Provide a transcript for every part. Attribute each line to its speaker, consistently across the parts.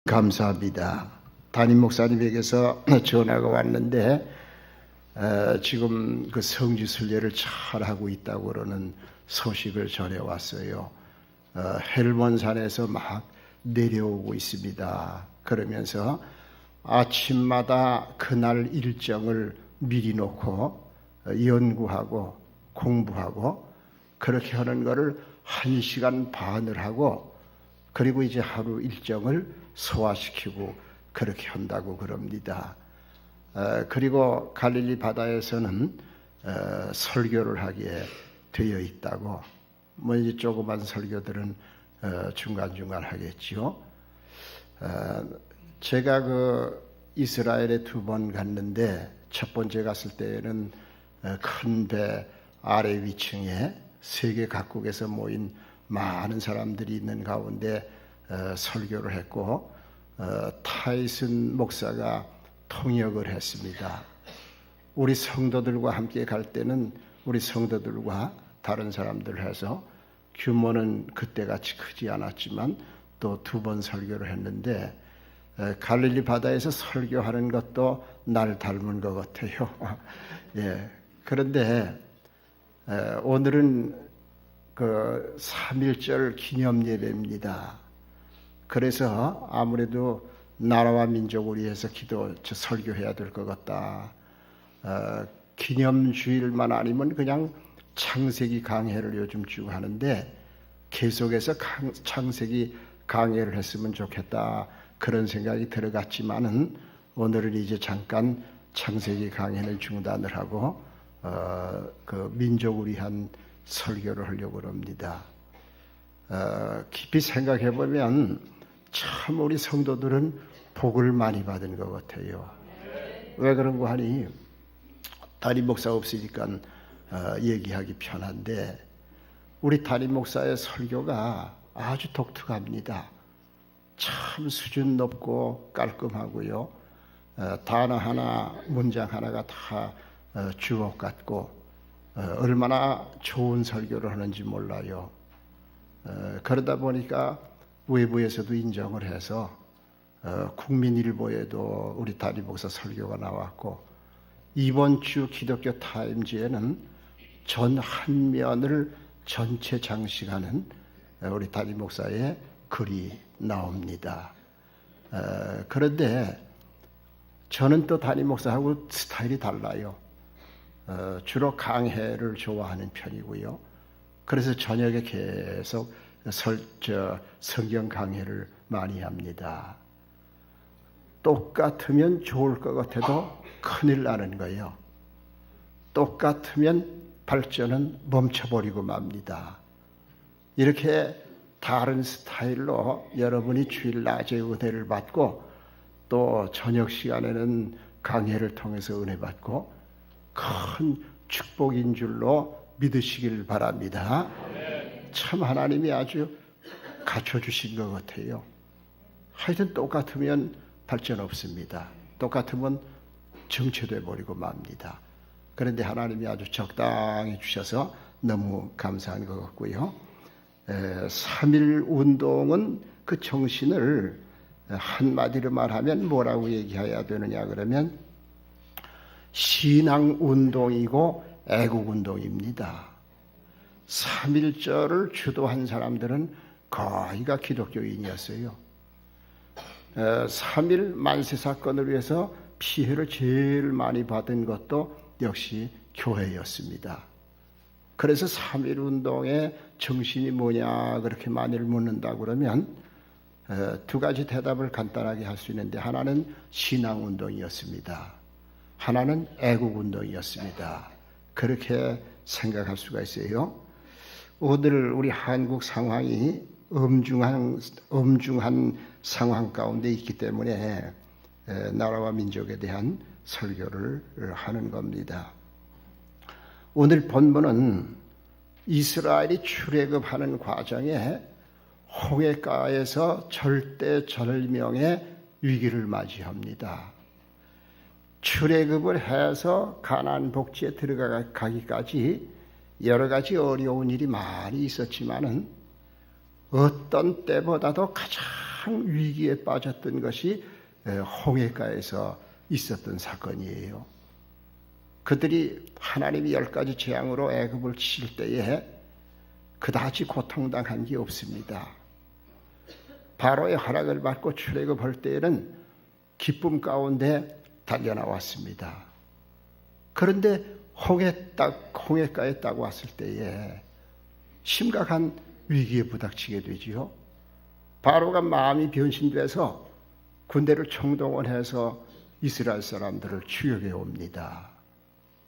Speaker 1: 감사합니다. 담임 목사님에게서 전화가 왔는데 지금 그 성지 순례를 잘 하고 있다고 그러는 소식을 전해왔어요. 헬몬산에서 막 내려오고 있습니다. 그러면서 아침마다 그날 일정을 미리 놓고 연구하고 공부하고 그렇게 하는 거를 1시간 반을 하고 그리고 이제 하루 일정을 소화시키고 그렇게 한다고 그럽니다. 그리고 갈릴리 바다에서는 설교를 하게 되어 있다고. 뭐 이제 조그만 설교들은 중간중간 하겠지요. 제가 그 이스라엘에 2번 갔는데 첫 번째 갔을 때는 큰 배 아래 위층에 세계 각국에서 모인 많은 사람들이 있는 가운데 설교를 했고 타이슨 목사가 통역을 했습니다. 우리 성도들과 함께 갈 때는 우리 성도들과 다른 사람들 해서 규모는 그때같이 크지 않았지만 또 2번 설교를 했는데 갈릴리 바다에서 설교하는 것도 날 닮은 것 같아요. 예. 그런데 오늘은 그 3.1절 기념 예배입니다. 그래서 아무래도 나라와 민족을 위해서 설교해야 될 것 같다. 기념주일만 아니면 그냥 창세기 강해를 요즘 쭉 하는데 계속해서 창세기 강해를 했으면 좋겠다. 그런 생각이 들어갔지만은 오늘은 이제 잠깐 창세기 강해는 중단을 하고 그 민족을 위한 설교를 하려고 합니다. 깊이 생각해 보면 참 우리 성도들은 복을 많이 받은 것 같아요. 왜 그런 거 하니 담임 목사 없으니까 얘기하기 편한데 우리 담임 목사의 설교가 아주 독특합니다. 참 수준 높고 깔끔하고요. 단어 하나, 문장 하나가 다 주옥 같고 얼마나 좋은 설교를 하는지 몰라요. 그러다 보니까 외부에서도 인정을 해서 국민일보에도 우리 담임 목사 설교가 나왔고 이번 주 기독교 타임즈에는 전 한 면을 전체 장식하는 우리 담임 목사의 글이 나옵니다. 그런데 저는 또 담임 목사하고 스타일이 달라요. 주로 강해를 좋아하는 편이고요. 그래서 저녁에 계속 성경 강해를 많이 합니다. 똑같으면 좋을 것 같아도 큰일 나는 거예요. 똑같으면 발전은 멈춰버리고 맙니다. 이렇게 다른 스타일로 여러분이 주일 낮에 은혜를 받고 또 저녁 시간에는 강해를 통해서 은혜 받고 큰 축복인 줄로 믿으시길 바랍니다. 참 하나님이 아주 갖춰주신 것 같아요. 하여튼 똑같으면 발전 없습니다. 똑같으면 정체돼 버리고 맙니다. 그런데 하나님이 아주 적당히 주셔서 너무 감사한 것 같고요. 3.1 운동은 그 정신을 한마디로 말하면 뭐라고 얘기해야 되느냐 그러면 신앙운동이고 애국운동입니다. 3.1절을 주도한 사람들은 거의가 기독교인이었어요. 3.1 만세 사건을 위해서 피해를 제일 많이 받은 것도 역시 교회였습니다. 그래서 3.1 운동의 정신이 뭐냐 그렇게 많이 묻는다 그러면 2가지 대답을 간단하게 할 수 있는데 하나는 신앙운동이었습니다. 하나는 애국운동이었습니다. 그렇게 생각할 수가 있어요. 오늘 우리 한국 상황이 엄중한 상황 가운데 있기 때문에 나라와 민족에 대한 설교를 하는 겁니다. 오늘 본문은 이스라엘이 출애굽하는 과정에 홍해가에서 절대절명의 위기를 맞이합니다. 출애굽을 해서 가나안 복지에 들어가기까지 여러 가지 어려운 일이 많이 있었지만은 어떤 때보다도 가장 가장 위기에 빠졌던 것이 홍해가에서 있었던 사건이에요. 그들이 하나님이 10가지 재앙으로 애굽을 치실 때에 그다지 고통당한 게 없습니다. 바로의 허락을 받고 출애굽할 때에는 기쁨 가운데 달려나왔습니다. 그런데 홍해가에 딱 왔을 때에 심각한 위기에 부닥치게 되지요. 바로가 마음이 변신돼서 군대를 총동원해서 이스라엘 사람들을 추격해 옵니다.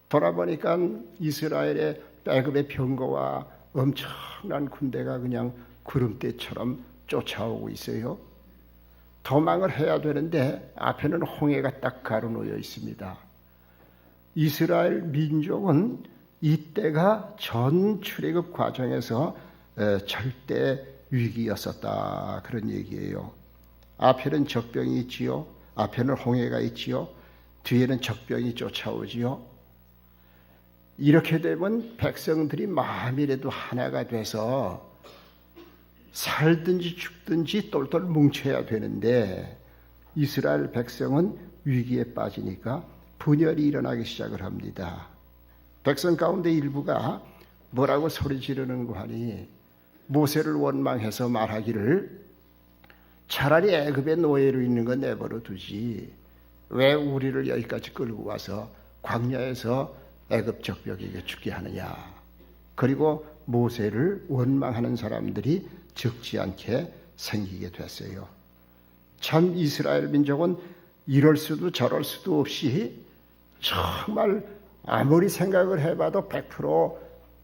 Speaker 1: 돌아보니까 이스라엘의 애굽의 병거와 엄청난 군대가 그냥 구름대처럼 쫓아오고 있어요. 도망을 해야 되는데 앞에는 홍해가 딱 가로놓여 있습니다. 이스라엘 민족은 이때가 전 출애굽 과정에서 절대 위기였었다, 그런 얘기예요. 앞에는 적병이 있지요. 앞에는 홍해가 있지요. 뒤에는 적병이 쫓아오지요. 이렇게 되면 백성들이 마음이라도 하나가 돼서 살든지 죽든지 똘똘 뭉쳐야 되는데 이스라엘 백성은 위기에 빠지니까 분열이 일어나기 시작을 합니다. 백성 가운데 일부가 뭐라고 소리 지르는 거 하니 모세를 원망해서 말하기를 차라리 애굽의 노예로 있는 건 내버려 두지 왜 우리를 여기까지 끌고 와서 광야에서 애굽 적벽에게 죽게 하느냐. 그리고 모세를 원망하는 사람들이 적지 않게 생기게 됐어요. 참 이스라엘 민족은 이럴 수도 저럴 수도 없이 정말 아무리 생각을 해봐도 100%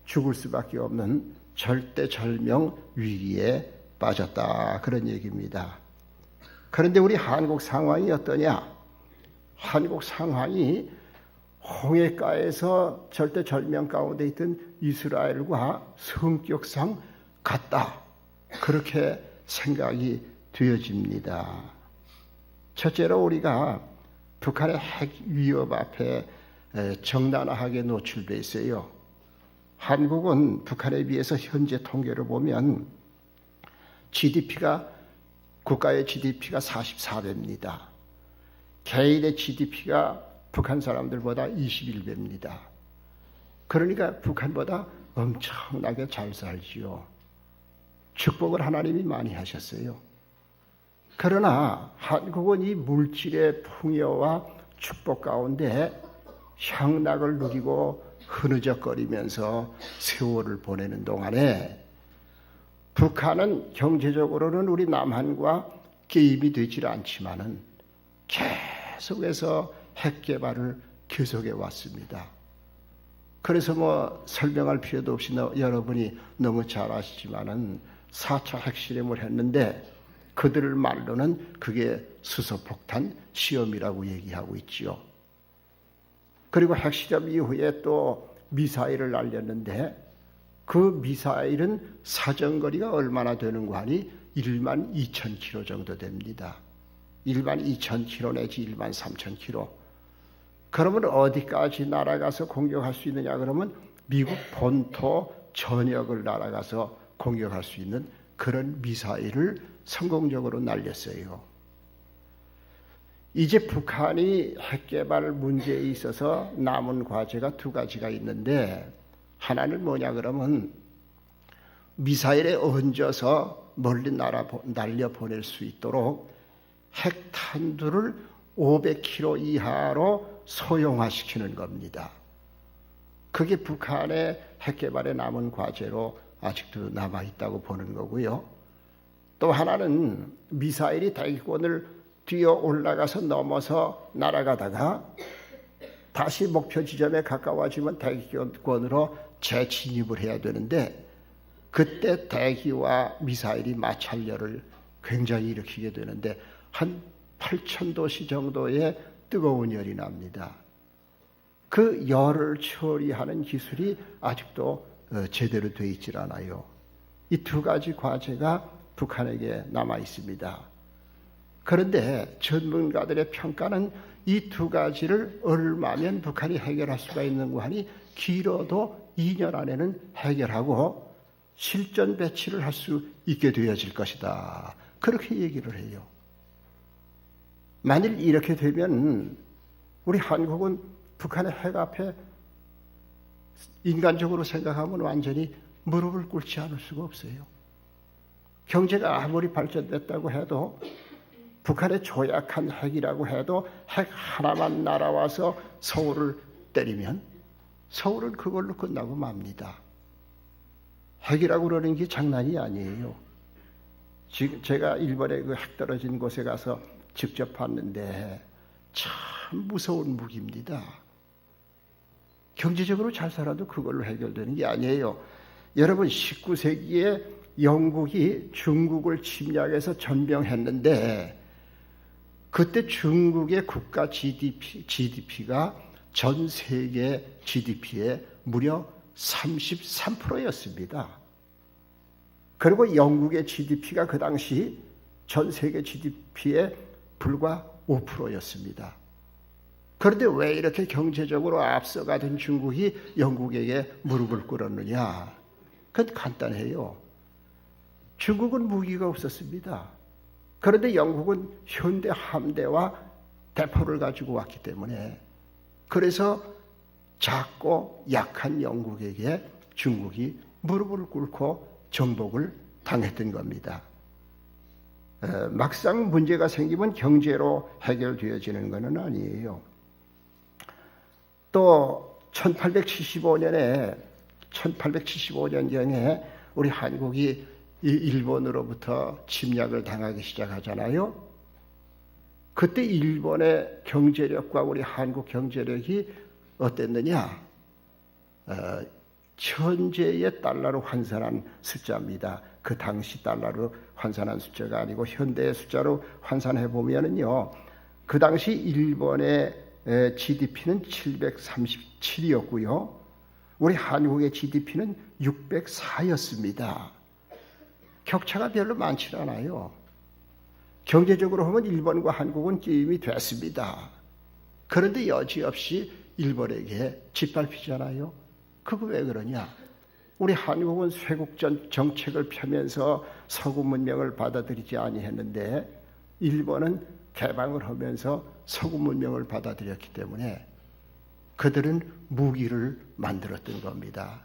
Speaker 1: 죽을 수밖에 없는 절대절명 위기에 빠졌다, 그런 얘기입니다. 그런데 우리 한국 상황이 어떠냐? 한국 상황이 홍해가에서 절대절명 가운데 있던 이스라엘과 성격상 같다, 그렇게 생각이 되어집니다. 첫째로 우리가 북한의 핵 위협 앞에 적나라하게 노출되어 있어요. 한국은 북한에 비해서 현재 통계를 보면 국가의 GDP가 44배입니다. 개인의 GDP가 북한 사람들보다 21배입니다. 그러니까 북한보다 엄청나게 잘 살지요. 축복을 하나님이 많이 하셨어요. 그러나 한국은 이 물질의 풍요와 축복 가운데 향락을 누리고 흐느적거리면서 세월을 보내는 동안에 북한은 경제적으로는 우리 남한과 게임이 되질 않지만은 계속해서 핵 개발을 계속해 왔습니다. 그래서 뭐 설명할 필요도 없이 여러분이 너무 잘 아시지만은 4차 핵실험을 했는데 그들 말로는 그게 수소폭탄 시험이라고 얘기하고 있지요. 그리고 핵실험 이후에 또 미사일을 날렸는데 그 미사일은 사정거리가 얼마나 되는가 하니 12,000km 정도 됩니다. 12,000km 내지 13,000km. 그러면 어디까지 날아가서 공격할 수 있느냐 그러면 미국 본토 전역을 날아가서 공격할 수 있는 그런 미사일을 성공적으로 날렸어요. 이제 북한이 핵개발 문제에 있어서 남은 과제가 2가지가 있는데 하나는 뭐냐 그러면 미사일에 얹어서 멀리 날려보낼 수 있도록 핵탄두를 500km 이하로 소형화시키는 겁니다. 그게 북한의 핵개발에 남은 과제로 아직도 남아있다고 보는 거고요. 또 하나는 미사일이 대기권을 뛰어 올라가서 넘어서 날아가다가 다시 목표 지점에 가까워지면 대기권으로 재진입을 해야 되는데 그때 대기와 미사일이 마찰열을 굉장히 일으키게 되는데 한 8,000도씨 정도의 뜨거운 열이 납니다. 그 열을 처리하는 기술이 아직도 제대로 되어 있질 않아요. 이 2가지 과제가 북한에게 남아 있습니다. 그런데 전문가들의 평가는 이 2가지를 얼마면 북한이 해결할 수가 있는가 하니 길어도 2년 안에는 해결하고 실전 배치를 할 수 있게 되어질 것이다, 그렇게 얘기를 해요. 만일 이렇게 되면 우리 한국은 북한의 핵 앞에 인간적으로 생각하면 완전히 무릎을 꿇지 않을 수가 없어요. 경제가 아무리 발전됐다고 해도 북한의 조약한 핵이라고 해도 핵 하나만 날아와서 서울을 때리면 서울은 그걸로 끝나고 맙니다. 핵이라고 그러는 게 장난이 아니에요. 지금 제가 일본에 그 핵 떨어진 곳에 가서 직접 봤는데 참 무서운 무기입니다. 경제적으로 잘 살아도 그걸로 해결되는 게 아니에요. 여러분 19세기에 영국이 중국을 침략해서 전병했는데 그때 중국의 국가 GDP가 전 세계 GDP의 무려 33%였습니다. 그리고 영국의 GDP가 그 당시 전 세계 GDP의 불과 5%였습니다. 그런데 왜 이렇게 경제적으로 앞서가던 중국이 영국에게 무릎을 꿇었느냐? 그건 간단해요. 중국은 무기가 없었습니다. 그런데 영국은 현대 함대와 대포를 가지고 왔기 때문에 그래서 작고 약한 영국에게 중국이 무릎을 꿇고 정복을 당했던 겁니다. 막상 문제가 생기면 경제로 해결되어지는 것은 아니에요. 또 1875년경에 우리 한국이 일본으로부터 침략을 당하기 시작하잖아요. 그때 일본의 경제력과 우리 한국 경제력이 어땠느냐? 현재의 달러로 환산한 숫자입니다. 그 당시 달러로 환산한 숫자가 아니고 현대의 숫자로 환산해 보면은요, 그 당시 일본의 GDP는 737이었고요. 우리 한국의 GDP는 604였습니다. 격차가 별로 많지 않아요. 경제적으로 하면 일본과 한국은 게임이 됐습니다. 그런데 여지없이 일본에게 짓밟히잖아요. 그거 왜 그러냐? 우리 한국은 쇄국전 정책을 펴면서 서구 문명을 받아들이지 아니했는데 일본은 개방을 하면서 서구 문명을 받아들였기 때문에 그들은 무기를 만들었던 겁니다.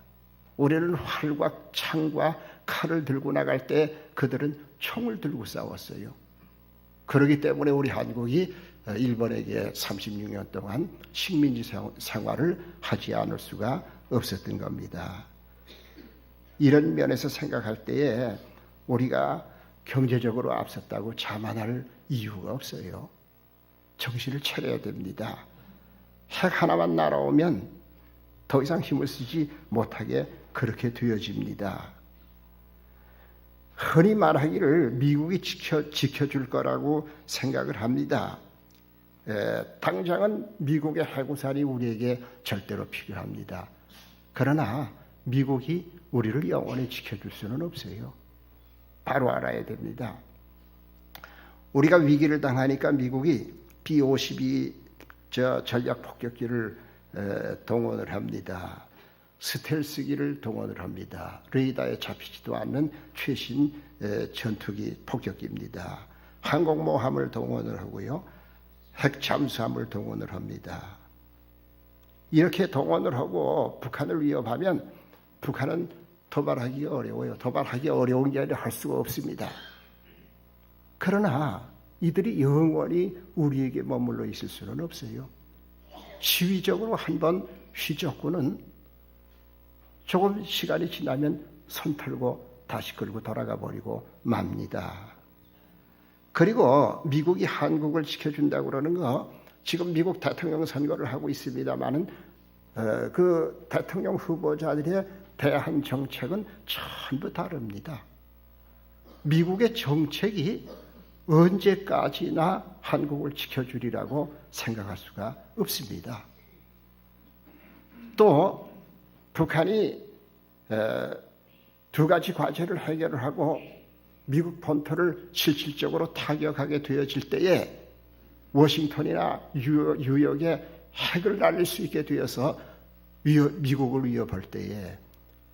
Speaker 1: 우리는 활과 창과 칼을 들고 나갈 때 그들은 총을 들고 싸웠어요. 그렇기 때문에 우리 한국이 일본에게 36년 동안 식민지 생활을 하지 않을 수가 없었던 겁니다. 이런 면에서 생각할 때에 우리가 경제적으로 앞섰다고 자만할 이유가 없어요. 정신을 차려야 됩니다. 핵 하나만 날아오면 더 이상 힘을 쓰지 못하게 그렇게 되어집니다. 흔히 말하기를 미국이 지켜줄 거라고 생각을 합니다. 당장은 미국의 해구살이 우리에게 절대로 필요합니다. 그러나 미국이 우리를 영원히 지켜줄 수는 없어요. 바로 알아야 됩니다. 우리가 위기를 당하니까 미국이 B-52 전략 폭격기를 동원을 합니다. 스텔스기를 동원을 합니다. 레이더에 잡히지도 않는 최신 전투기 폭격기입니다. 항공모함을 동원을 하고요. 핵잠수함을 동원을 합니다. 이렇게 동원을 하고 북한을 위협하면 북한은 도발하기 어려워요. 도발하기 어려운 게 아니라 할 수가 없습니다. 그러나 이들이 영원히 우리에게 머물러 있을 수는 없어요. 시위적으로 한번 휘젓고는 조금 시간이 지나면 손 털고 다시 끌고 돌아가 버리고 맙니다. 그리고 미국이 한국을 지켜준다고 그러는 거, 지금 미국 대통령 선거를 하고 있습니다마는 그 대통령 후보자들의 대한 정책은 전부 다릅니다. 미국의 정책이 언제까지나 한국을 지켜주리라고 생각할 수가 없습니다. 또 북한이 두 가지 과제를 해결을 하고 미국 본토를 실질적으로 타격하게 되어질 때에 워싱턴이나 뉴욕에 핵을 날릴 수 있게 되어서 미국을 위협할 때에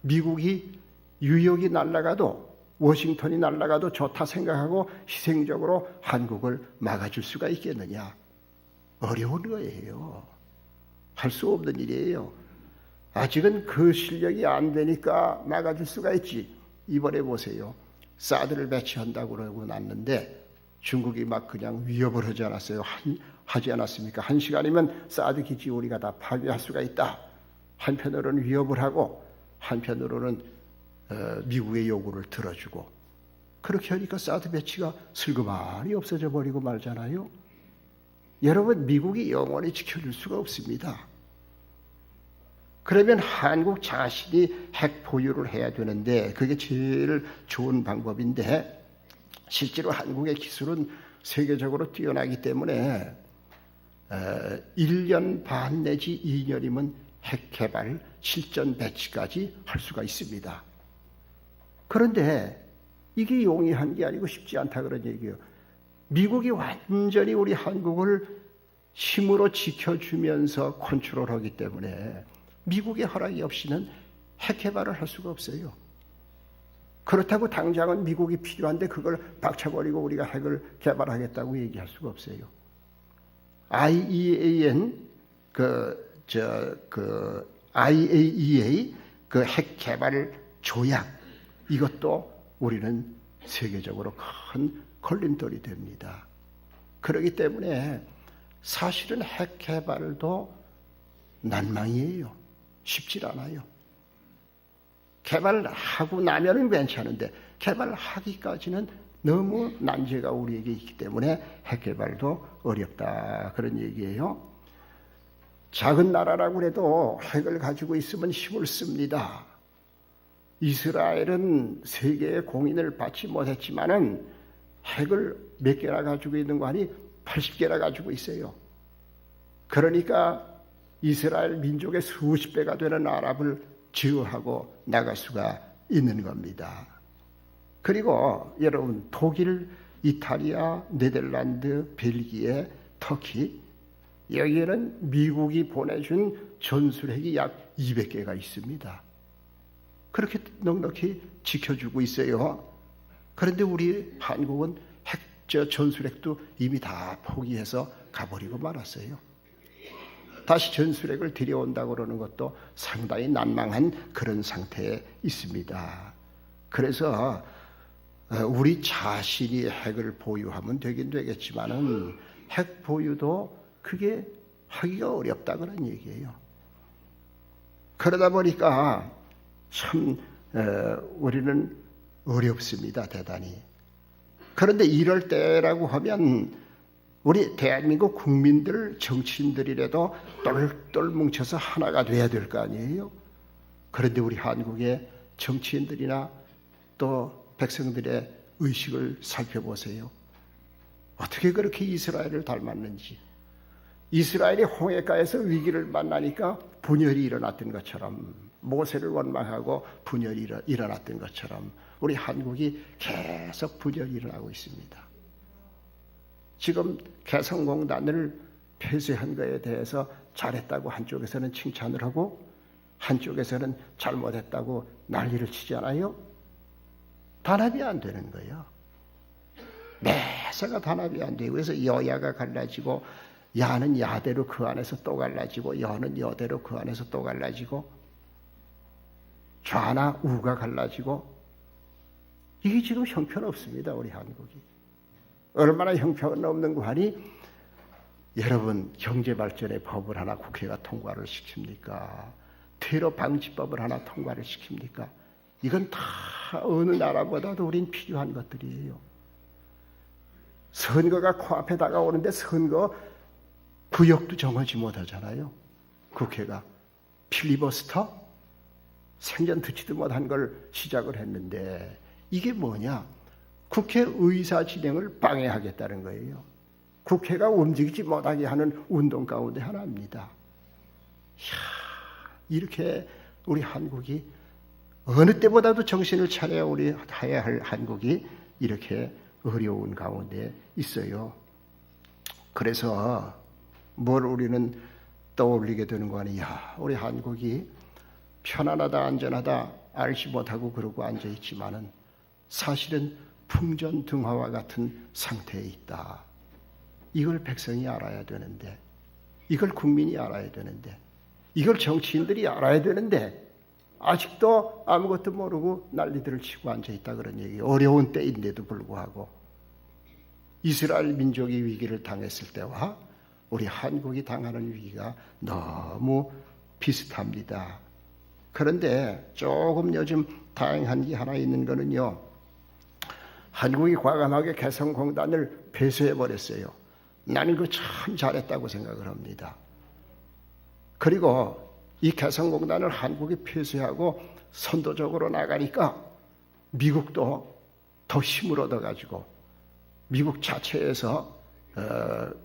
Speaker 1: 미국이 뉴욕이 날아가도 워싱턴이 날아가도 좋다 생각하고 희생적으로 한국을 막아줄 수가 있겠느냐? 어려운 거예요. 할 수 없는 일이에요. 아직은 그 실력이 안 되니까 막아줄 수가 있지. 이번에 보세요. 사드를 배치한다고 그러고 났는데 중국이 막 그냥 위협을 하지 않았어요. 하지 않았습니까? 1시간이면 사드 기지 우리가 다 파괴할 수가 있다. 한편으로는 위협을 하고 한편으로는 미국의 요구를 들어주고, 그렇게 하니까 사드 배치가 슬그머니 없어져 버리고 말잖아요. 여러분, 미국이 영원히 지켜줄 수가 없습니다. 그러면 한국 자신이 핵 보유를 해야 되는데 그게 제일 좋은 방법인데, 실제로 한국의 기술은 세계적으로 뛰어나기 때문에 1년 반 내지 2년이면 핵 개발, 실전 배치까지 할 수가 있습니다. 그런데 이게 용이한 게 아니고 쉽지 않다 그런 얘기예요. 미국이 완전히 우리 한국을 힘으로 지켜주면서 컨트롤하기 때문에 미국의 허락이 없이는 핵 개발을 할 수가 없어요. 그렇다고 당장은 미국이 필요한데 그걸 박차버리고 우리가 핵을 개발하겠다고 얘기할 수가 없어요. IAEA 그 핵 개발 조약, 이것도 우리는 세계적으로 큰 걸림돌이 됩니다. 그렇기 때문에 사실은 핵 개발도 난망이에요. 쉽지 않아요. 개발하고 나면은 괜찮은데 개발하기까지는 너무 난제가 우리에게 있기 때문에 핵 개발도 어렵다 그런 얘기예요. 작은 나라라고 해도 핵을 가지고 있으면 힘을 씁니다. 이스라엘은 세계의 공인을 받지 못했지만은 핵을 몇 개나 가지고 있는 거 아니 80개나 가지고 있어요. 그러니까 이스라엘 민족의 수십 배가 되는 아랍을 제어하고 나갈 수가 있는 겁니다. 그리고 여러분, 독일, 이탈리아, 네덜란드, 벨기에, 터키, 여기에는 미국이 보내준 전술핵이 약 200개가 있습니다. 그렇게 넉넉히 지켜주고 있어요. 그런데 우리 한국은 전술핵도 이미 다 포기해서 가버리고 말았어요. 다시 전술핵을 들여온다고 그러는 것도 상당히 난망한 그런 상태에 있습니다. 그래서 우리 자신이 핵을 보유하면 되긴 되겠지만은 핵 보유도 그게 하기가 어렵다 그런 얘기예요. 그러다 보니까 참 우리는 어렵습니다, 대단히. 그런데 이럴 때라고 하면 우리 대한민국 국민들, 정치인들이라도 똘똘 뭉쳐서 하나가 돼야 될 거 아니에요. 그런데 우리 한국의 정치인들이나 또 백성들의 의식을 살펴보세요. 어떻게 그렇게 이스라엘을 닮았는지. 이스라엘이 홍해가에서 위기를 만나니까 분열이 일어났던 것처럼, 모세를 원망하고 분열이 일어났던 것처럼 우리 한국이 계속 분열이 일어나고 있습니다. 지금 개성공단을 폐쇄한 것에 대해서 잘했다고 한쪽에서는 칭찬을 하고 한쪽에서는 잘못했다고 난리를 치잖아요. 단합이 안 되는 거예요. 매사가 단합이 안 돼요. 그래서 여야가 갈라지고, 야는 야대로 그 안에서 또 갈라지고, 여는 여대로 그 안에서 또 갈라지고, 좌나 우가 갈라지고, 이게 지금 형편없습니다, 우리 한국이. 얼마나 형편없는 거 하니, 여러분, 경제발전의 법을 하나 국회가 통과를 시킵니까? 테러 방지법을 하나 통과를 시킵니까? 이건 다 어느 나라보다도 우린 필요한 것들이에요. 선거가 코앞에 다가오는데 선거 구역도 정하지 못하잖아요. 국회가 필리버스터, 생전 듣지도 못한 걸 시작을 했는데, 이게 뭐냐? 국회 의사 진행을 방해하겠다는 거예요. 국회가 움직이지 못하게 하는 운동 가운데 하나입니다. 이렇게 우리 한국이 어느 때보다도 정신을 차려야 우리 해야 할 한국이 이렇게 어려운 가운데 있어요. 그래서 뭘 우리는 떠올리게 되는 거 아니야. 우리 한국이 편안하다, 안전하다 알지 못하고 그러고 앉아있지만은 사실은 풍전등화와 같은 상태에 있다. 이걸 백성이 알아야 되는데, 이걸 국민이 알아야 되는데, 이걸 정치인들이 알아야 되는데 아직도 아무것도 모르고 난리들을 치고 앉아있다 그런 얘기예요. 어려운 때인데도 불구하고 이스라엘 민족이 위기를 당했을 때와 우리 한국이 당하는 위기가 너무 비슷합니다. 그런데 조금 요즘 다행한 게 하나 있는 거는요, 한국이 과감하게 개성공단을 폐쇄해버렸어요. 나는 그거 참 잘했다고 생각을 합니다. 그리고 이 개성공단을 한국이 폐쇄하고 선도적으로 나가니까 미국도 더 힘을 얻어가지고 미국 자체에서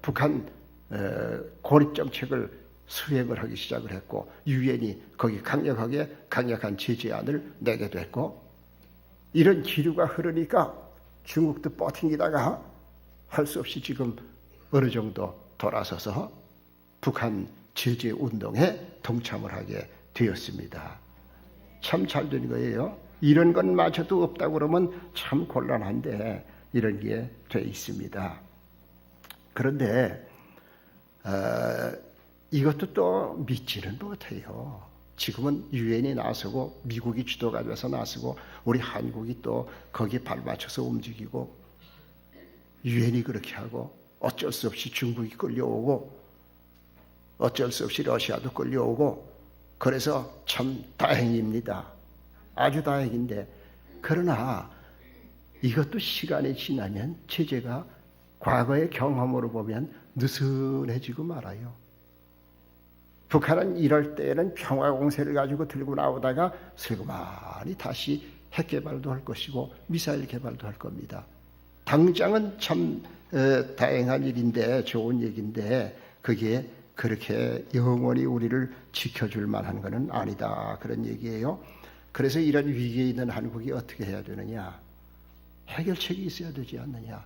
Speaker 1: 북한 고립정책을 수행을 하기 시작을 했고, 유엔이 거기 강력한 제재안을 내게 됐고, 이런 기류가 흐르니까 중국도 버팅기다가 할 수 없이 지금 어느 정도 돌아서서 북한 제재 운동에 동참을 하게 되었습니다. 참 잘 된 거예요. 이런 것마저도 없다고 그러면 참 곤란한데 이런 게 돼 있습니다. 그런데 이것도 또 믿지는 못해요. 지금은 유엔이 나서고 미국이 주도가 돼서 나서고 우리 한국이 또 거기에 발맞춰서 움직이고, 유엔이 그렇게 하고 어쩔 수 없이 중국이 끌려오고 어쩔 수 없이 러시아도 끌려오고, 그래서 참 다행입니다. 아주 다행인데, 그러나 이것도 시간이 지나면 제재가 과거의 경험으로 보면 느슨해지고 말아요. 북한은 이럴 때에는 평화공세를 가지고 들고 나오다가 슬그머니 다시 핵 개발도 할 것이고 미사일 개발도 할 겁니다. 당장은 참 다행한 일인데, 좋은 얘기인데, 그게 그렇게 영원히 우리를 지켜줄 만한 것은 아니다, 그런 얘기예요. 그래서 이런 위기에 있는 한국이 어떻게 해야 되느냐? 해결책이 있어야 되지 않느냐?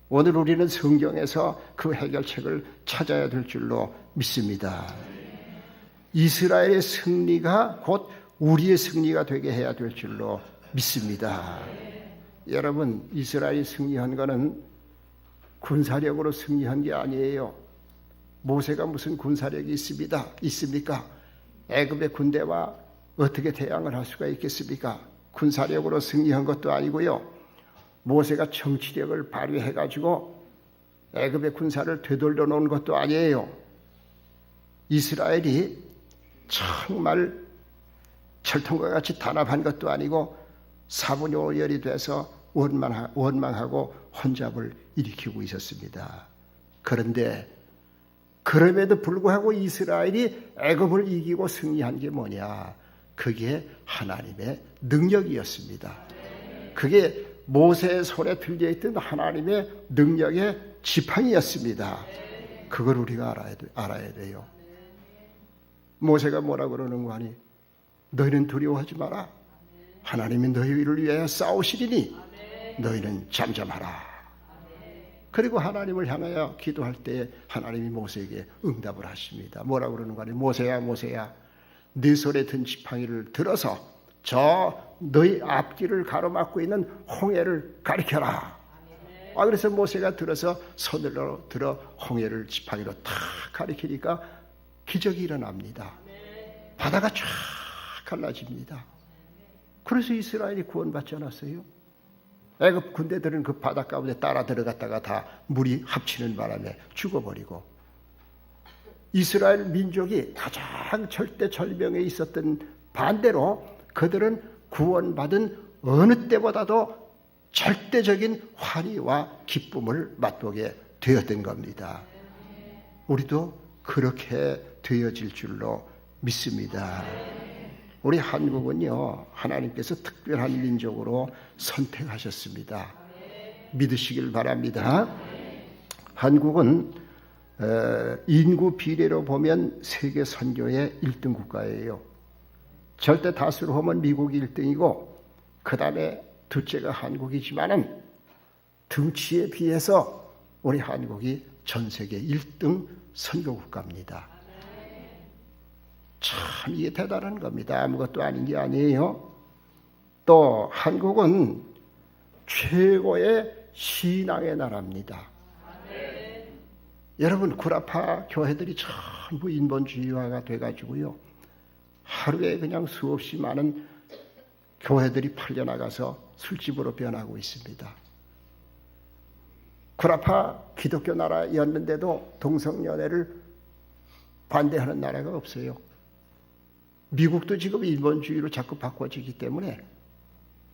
Speaker 1: 오늘 우리는 성경에서 그 해결책을 찾아야 될 줄로 믿습니다. 이스라엘의 승리가 곧 우리의 승리가 되게 해야 될 줄로 믿습니다. 여러분, 이스라엘이 승리한 것은 군사력으로 승리한 게 아니에요. 모세가 무슨 군사력이 있습니까? 애굽의 군대와 어떻게 대항을 할 수가 있겠습니까? 군사력으로 승리한 것도 아니고요, 모세가 정치력을 발휘해가지고 애굽의 군사를 되돌려 놓은 것도 아니에요. 이스라엘이 정말 철통과 같이 단합한 것도 아니고 사분오열이 돼서 원망하고 혼잡을 일으키고 있었습니다. 그런데 그럼에도 불구하고 이스라엘이 애굽을 이기고 승리한 게 뭐냐? 그게 하나님의 능력이었습니다. 그게 모세의 손에 들려있던 하나님의 능력의 지팡이였습니다. 그걸 우리가 알아야 돼요. 모세가 뭐라고 그러는 거 아니? 너희는 두려워하지 마라. 하나님이 너희를 위하여 싸우시리니 너희는 잠잠하라. 그리고 하나님을 향하여 기도할 때 하나님이 모세에게 응답을 하십니다. 뭐라고 그러는 거 아니? 모세야, 모세야, 네 손에 든 지팡이를 들어서 저 너희 앞길을 가로막고 있는 홍해를 가리켜라. 그래서 모세가 들어서 손으로 들어 홍해를 지팡이로 탁 가리키니까 기적이 일어납니다. 바다가 쫙 갈라집니다. 그래서 이스라엘이 구원받지 않았어요? 애굽 군대들은 그 바다 가운데 따라 들어갔다가 다 물이 합치는 바람에 죽어버리고, 이스라엘 민족이 가장 절대절명에 있었던 반대로 그들은 구원받은 어느 때보다도 절대적인 환희와 기쁨을 맛보게 되었던 겁니다. 우리도 그렇게 되어질 줄로 믿습니다. 우리 한국은요, 하나님께서 특별한 민족으로 선택하셨습니다. 믿으시길 바랍니다. 한국은 인구 비례로 보면 세계 선교의 1등 국가예요. 절대 다수로 보면 미국이 1등이고 그 다음에 둘째가 한국이지만은 등치에 비해서 우리 한국이 전 세계 1등 선교 국가입니다. 참 이게 대단한 겁니다. 아무것도 아닌 게 아니에요. 또 한국은 최고의 신앙의 나라입니다. 여러분, 구라파 교회들이 전부 인본주의화가 돼가지고요, 하루에 그냥 수없이 많은 교회들이 팔려나가서 술집으로 변하고 있습니다. 구라파 기독교 나라였는데도 동성연애를 반대하는 나라가 없어요. 미국도 지금 인본주의로 자꾸 바꿔지기 때문에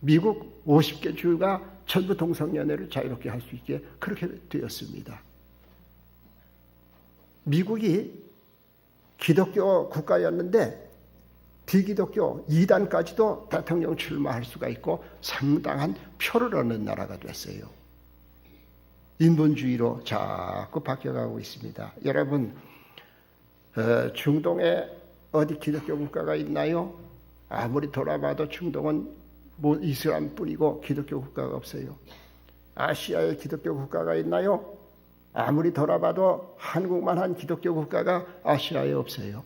Speaker 1: 미국 50개 주가 전부 동성연애를 자유롭게 할 수 있게 그렇게 되었습니다. 미국이 기독교 국가였는데 비기독교 이단까지도 대통령 출마할 수가 있고 상당한 표를 얻는 나라가 됐어요. 인본주의로 자꾸 바뀌어가고 있습니다. 여러분, 중동에 어디 기독교 국가가 있나요? 아무리 돌아봐도 중동은 이슬람뿐이고 기독교 국가가 없어요. 아시아에 기독교 국가가 있나요? 아무리 돌아봐도 한국만 한 기독교 국가가 아시아에 없어요.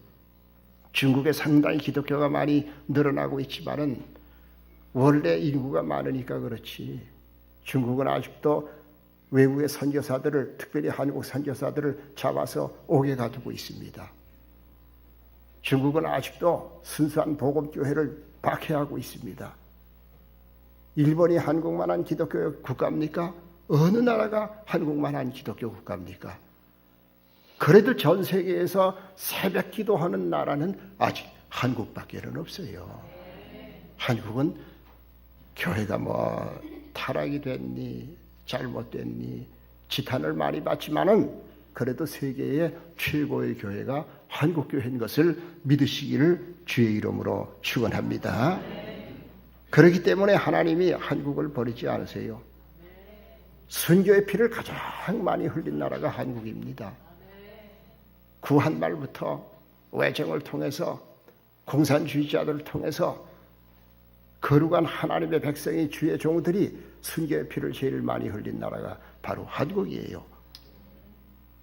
Speaker 1: 중국에 상당히 기독교가 많이 늘어나고 있지만은 원래 인구가 많으니까 그렇지. 중국은 아직도 외국의 선교사들을, 특별히 한국 선교사들을 잡아서 옥에 가두고 있습니다. 중국은 아직도 순수한 복음교회를 박해하고 있습니다. 일본이 한국만한 기독교 국가입니까? 어느 나라가 한국만한 기독교 국가입니까? 그래도 전 세계에서 새벽 기도하는 나라는 아직 한국밖에는 없어요. 한국은 교회가 타락이 됐니, 잘못됐니, 지탄을 많이 받지만은 그래도 세계의 최고의 교회가 한국교회인 것을 믿으시기를 주의 이름으로 축원합니다. 그렇기 때문에 하나님이 한국을 버리지 않으세요. 순교의 피를 가장 많이 흘린 나라가 한국입니다. 구한 말부터 외정을 통해서 공산주의자들을 통해서 거룩한 하나님의 백성이 주의 종들이 순교의 피를 제일 많이 흘린 나라가 바로 한국이에요.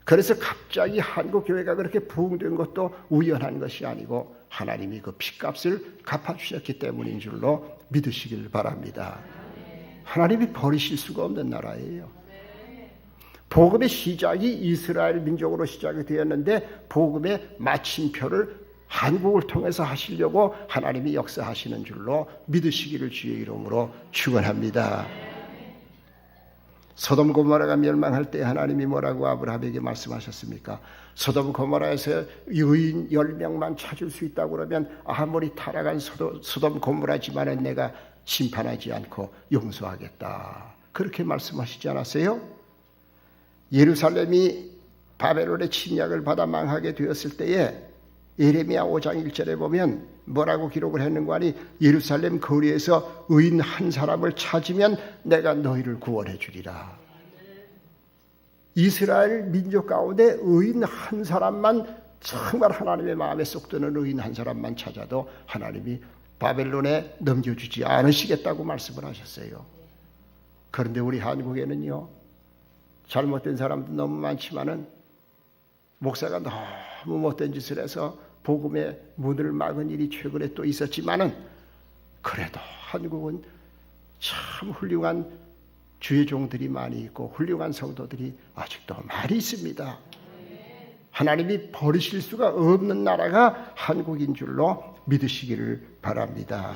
Speaker 1: 그래서 갑자기 한국교회가 그렇게 부흥된 것도 우연한 것이 아니고 하나님이 그 피값을 갚아주셨기 때문인 줄로 믿으시길 바랍니다. 하나님이 버리실 수가 없는 나라예요. 복음의 시작이 이스라엘 민족으로 시작이 되었는데 복음의 마침표를 한국을 통해서 하시려고 하나님이 역사하시는 줄로 믿으시기를 주의 이름으로 축원합니다. 소돔 고모라가 멸망할 때 하나님이 뭐라고 아브라함에게 말씀하셨습니까? 소돔 고모라에서 의인 10명만 찾을 수 있다고 그러면 아무리 타락한 소돔 고모라지만은 내가 심판하지 않고 용서하겠다. 그렇게 말씀하시지 않았어요? 예루살렘이 바벨론의 침략을 받아 망하게 되었을 때에 예레미야 5장 1절에 보면 뭐라고 기록을 했는가 하니 예루살렘 거리에서 의인 한 사람을 찾으면 내가 너희를 구원해 주리라. 이스라엘 민족 가운데 의인 한 사람만, 정말 하나님의 마음에 쏙 드는 의인 한 사람만 찾아도 하나님이 바벨론에 넘겨주지 않으시겠다고 말씀을 하셨어요. 그런데 우리 한국에는요, 잘못된 사람도 너무 많지만은 목사가 너무 못된 짓을 해서 복음의 문을 막은 일이 최근에 또 있었지만은 그래도 한국은 참 훌륭한 주의 종들이 많이 있고 훌륭한 성도들이 아직도 많이 있습니다. 하나님이 버리실 수가 없는 나라가 한국인 줄로 믿으시기를 바랍니다.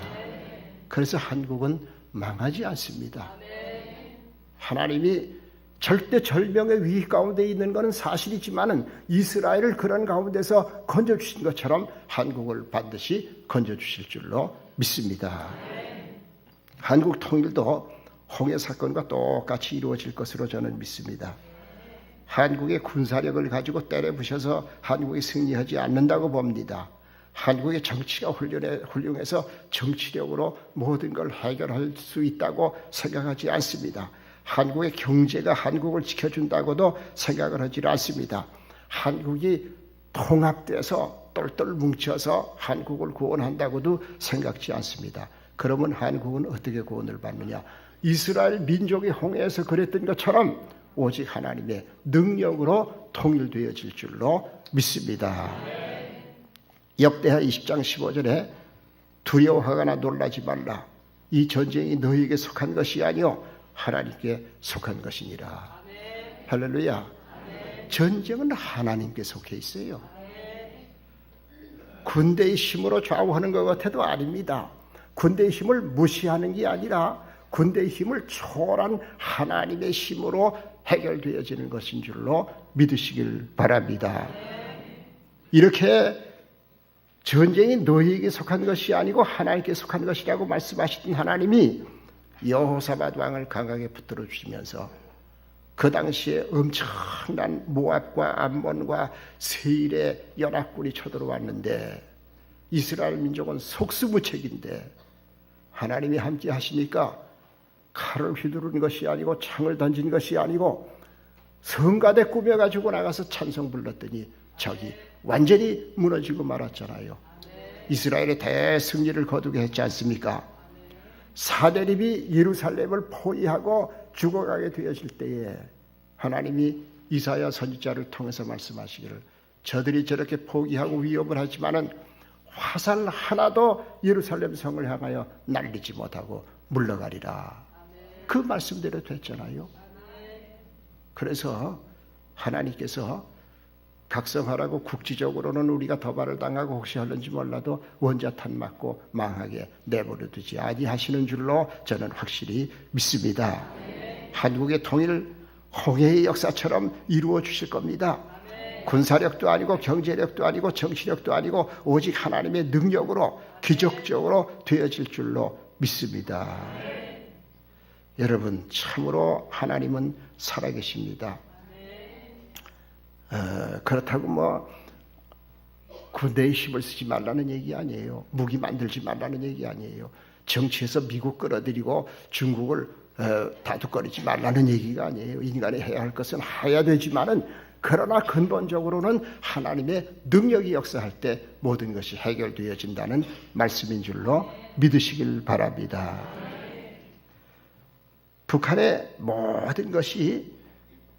Speaker 1: 그래서 한국은 망하지 않습니다. 하나님이 절대절명의 위기 가운데 있는 것은 사실이지만은 이스라엘을 그런 가운데서 건져주신 것처럼 한국을 반드시 건져주실 줄로 믿습니다. 한국 통일도 홍해 사건과 똑같이 이루어질 것으로 저는 믿습니다. 한국의 군사력을 가지고 때려 부셔서 한국이 승리하지 않는다고 봅니다. 한국의 정치가 훌륭해서 정치력으로 모든 걸 해결할 수 있다고 생각하지 않습니다. 한국의 경제가 한국을 지켜준다고도 생각을 하지 않습니다. 한국이 통합돼서 똘똘 뭉쳐서 한국을 구원한다고도 생각지 않습니다. 그러면 한국은 어떻게 구원을 받느냐? 이스라엘 민족이 홍해에서 그랬던 것처럼 오직 하나님의 능력으로 통일되어질 줄로 믿습니다. 역대하 20장 15절에 두려워하거나 놀라지 말라. 이 전쟁이 너희에게 속한 것이 아니요 하나님께 속한 것이니라. 할렐루야. 전쟁은 하나님께 속해 있어요. 군대의 힘으로 좌우하는 것 같아도 아닙니다. 군대의 힘을 무시하는 게 아니라 군대의 힘을 초월한 하나님의 힘으로 해결되어지는 것인 줄로 믿으시길 바랍니다. 이렇게 전쟁이 너희에게 속한 것이 아니고 하나님께 속한 것이라고 말씀하시던 하나님이 여호사밧 왕을 강하게 붙들어 주시면서 그 당시에 엄청난 모압과 암몬과 세일의 연합군이 쳐들어왔는데 이스라엘 민족은 속수무책인데 하나님이 함께 하시니까 칼을 휘두른 것이 아니고 창을 던진 것이 아니고 성가대 꾸며가지고 나가서 찬송 불렀더니 적이 완전히 무너지고 말았잖아요. 이스라엘의 대승리를 거두게 했지 않습니까? 사데립이 예루살렘을 포위하고 죽어가게 되어질 때에 하나님이 이사야 선지자를 통해서 말씀하시기를 저들이 저렇게 포기하고 위협을 하지만은 화살 하나도 예루살렘 성을 향하여 날리지 못하고 물러가리라. 그 말씀대로 됐잖아요. 그래서 하나님께서 각성하라고 국지적으로는 우리가 도발을 당하고 혹시 할는지 몰라도 원자탄 맞고 망하게 내버려 두지 아니하시는 줄로 저는 확실히 믿습니다. 한국의 통일 홍해의 역사처럼 이루어 주실 겁니다. 군사력도 아니고 경제력도 아니고 정치력도 아니고 오직 하나님의 능력으로 기적적으로 되어질 줄로 믿습니다. 여러분 참으로 하나님은 살아계십니다. 그렇다고 뭐 군대의 힘을 쓰지 말라는 얘기 아니에요. 무기 만들지 말라는 얘기 아니에요. 정치에서 미국 끌어들이고 중국을 다투거리지 말라는 얘기가 아니에요. 인간이 해야 할 것은 해야 되지만은 그러나 근본적으로는 하나님의 능력이 역사할 때 모든 것이 해결되어진다는 말씀인 줄로 믿으시길 바랍니다. 북한의 모든 것이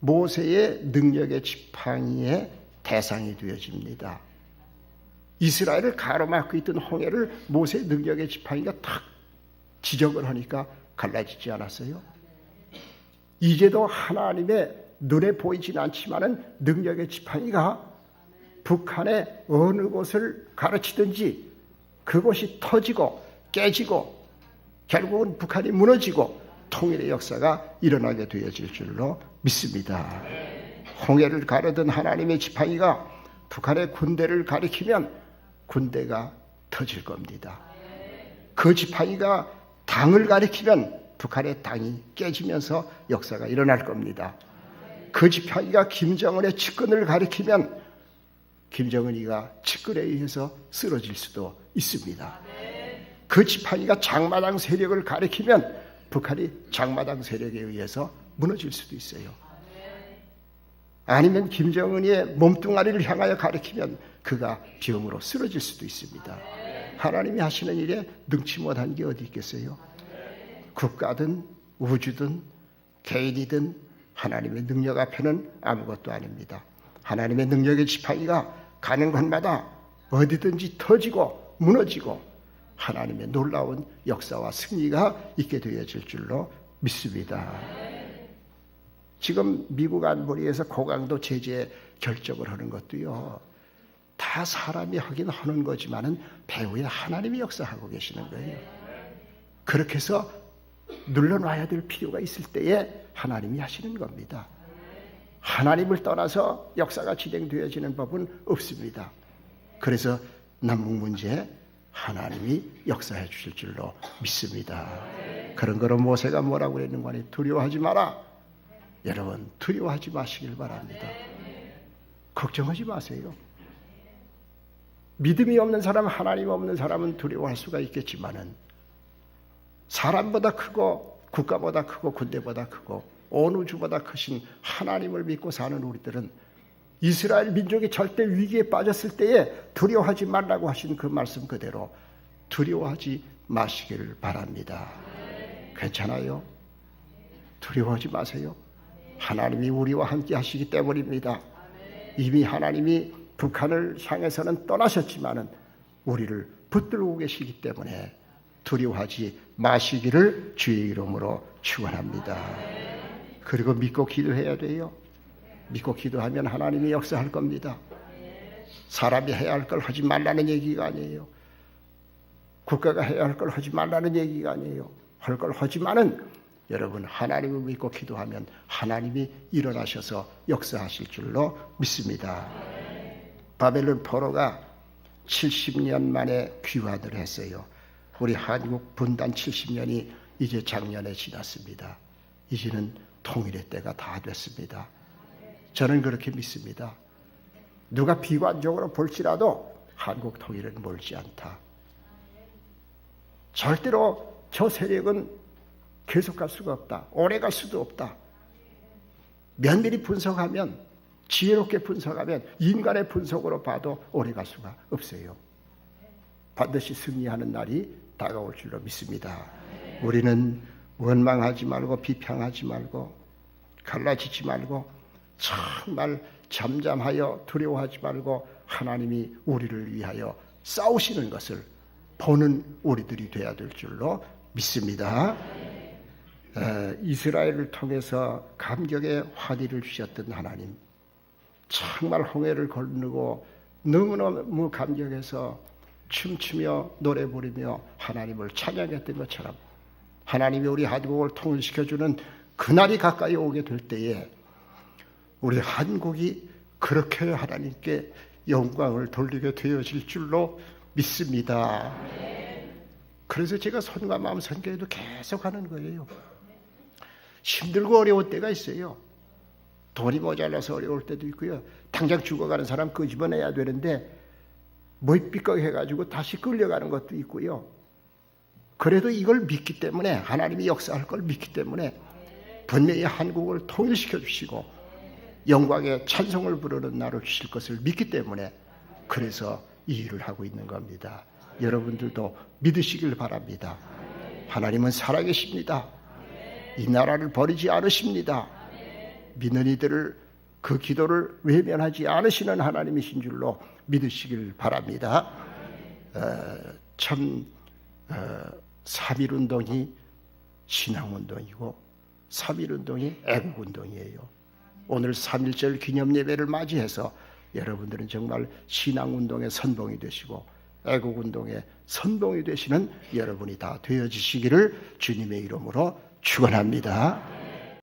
Speaker 1: 모세의 능력의 지팡이의 대상이 되어집니다. 이스라엘을 가로막고 있던 홍해를 모세의 능력의 지팡이가 탁 지적을 하니까 갈라지지 않았어요. 이제도 하나님의 눈에 보이진 않지만은 능력의 지팡이가 북한의 어느 곳을 가르치든지 그곳이 터지고 깨지고 결국은 북한이 무너지고 통일의 역사가 일어나게 되어질 줄로 믿습니다. 홍해를 가르던 하나님의 지팡이가 북한의 군대를 가리키면 군대가 터질 겁니다. 그 지팡이가 당을 가리키면 북한의 당이 깨지면서 역사가 일어날 겁니다. 그 지팡이가 김정은의 측근을 가리키면 김정은이가 측근에 의해서 쓰러질 수도 있습니다. 그 지팡이가 장마당 세력을 가리키면 북한이 장마당 세력에 의해서 무너질 수도 있어요. 아니면 김정은이의 몸뚱아리를 향하여 가리키면 그가 병으로 쓰러질 수도 있습니다. 하나님이 하시는 일에 능치 못한 게 어디 있겠어요? 국가든 우주든 개인이든 하나님의 능력 앞에는 아무것도 아닙니다. 하나님의 능력의 지팡이가 가는 곳마다 어디든지 터지고 무너지고 하나님의 놀라운 역사와 승리가 있게 되어질 줄로 믿습니다. 지금 미국 안보리에서 고강도 제재 결정을 하는 것도요. 다 사람이 하긴 하는 거지만은 배후에 하나님이 역사하고 계시는 거예요. 그렇게 해서 눌러놔야 될 필요가 있을 때에 하나님이 하시는 겁니다. 하나님을 떠나서 역사가 진행되어지는 법은 없습니다. 그래서 남북 문제 하나님이 역사해 주실 줄로 믿습니다. 그런 거로 모세가 뭐라고 그랬는 거 아니에요? 두려워하지 마라. 여러분 두려워하지 마시길 바랍니다. 걱정하지 마세요. 믿음이 없는 사람, 하나님 없는 사람은 두려워할 수가 있겠지만은 사람보다 크고 국가보다 크고 군대보다 크고 온 우주보다 크신 하나님을 믿고 사는 우리들은 이스라엘 민족이 절대 위기에 빠졌을 때에 두려워하지 말라고 하신 그 말씀 그대로 두려워하지 마시기를 바랍니다. 괜찮아요? 두려워하지 마세요. 하나님이 우리와 함께 하시기 때문입니다. 이미 하나님이 북한을 향해서는 떠나셨지만은 우리를 붙들고 계시기 때문에 두려워하지 마시기를 주의 이름으로 축원합니다. 그리고 믿고 기도해야 돼요. 믿고 기도하면 하나님이 역사할 겁니다. 사람이 해야 할 걸 하지 말라는 얘기가 아니에요. 국가가 해야 할 걸 하지 말라는 얘기가 아니에요. 할 걸 하지만은 여러분 하나님을 믿고 기도하면 하나님이 일어나셔서 역사하실 줄로 믿습니다. 바벨론 포로가 70년 만에 귀환을 했어요. 우리 한국 분단 70년이 이제 작년에 지났습니다. 이제는 통일의 때가 다 됐습니다. 저는 그렇게 믿습니다. 누가 비관적으로 볼지라도 한국 통일은 멀지 않다. 절대로 저 세력은 계속갈 수가 없다. 오래 갈 수도 없다. 면밀히 분석하면, 지혜롭게 분석하면 인간의 분석으로 봐도 오래 갈 수가 없어요. 반드시 승리하는 날이 다가올 줄로 믿습니다. 우리는 원망하지 말고 비평하지 말고 갈라지지 말고 정말 잠잠하여 두려워하지 말고 하나님이 우리를 위하여 싸우시는 것을 보는 우리들이 되어야 될 줄로 믿습니다. 이스라엘을 통해서 감격의 환희를 주셨던 하나님, 정말 홍해를 건너고 너무너무 감격해서 춤추며 노래 부르며 하나님을 찬양했던 것처럼 하나님이 우리 한국을 통일시켜주는 그날이 가까이 오게 될 때에 우리 한국이 그렇게 하나님께 영광을 돌리게 되어질 줄로 믿습니다. 그래서 제가 손과 마음 선교에도 계속 하는 거예요. 힘들고 어려울 때가 있어요. 돈이 모자라서 어려울 때도 있고요. 당장 죽어가는 사람 끄집어내야 되는데 삐걱해가지고 다시 끌려가는 것도 있고요. 그래도 이걸 믿기 때문에 하나님이 역사할 걸 믿기 때문에 분명히 한국을 통일시켜 주시고 영광의 찬송을 부르는 날을 주실 것을 믿기 때문에 그래서 이 일을 하고 있는 겁니다. 여러분들도 믿으시길 바랍니다. 하나님은 살아계십니다. 이 나라를 버리지 않으십니다. 믿는 이들을 그 기도를 외면하지 않으시는 하나님이신 줄로 믿으시길 바랍니다. 3.1운동이 신앙운동이고 3.1운동이 애국운동이에요. 오늘 3.1절 기념예배를 맞이해서 여러분들은 정말 신앙운동의 선봉이 되시고 애국운동의 선봉이 되시는 여러분이 다 되어지시기를 주님의 이름으로 축원합니다.